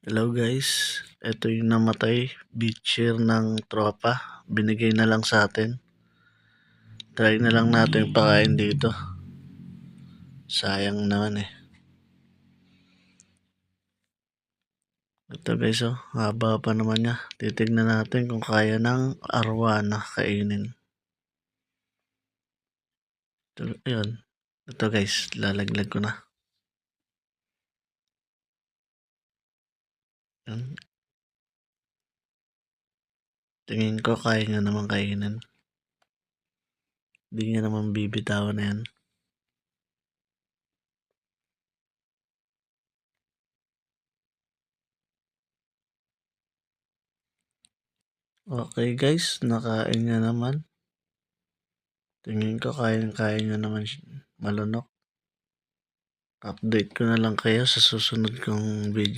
Hello guys, ito yung namatay beacher ng tropa, binigay na lang sa atin. Try na lang natin pakain dito, sayang naman eh. Ito guys, oh, haba pa naman niya. Titignan natin kung kaya ng arwana kainin. Ito, yun. Ito guys, lalaglag ko na. Yun. Tingin ko kaya niya naman kainin. Hindi niya naman bibitawan na yan. Okay guys, nakain niya naman. Tingin ko kaya niya naman malunok. Update ko na lang kayo sa susunod kong video.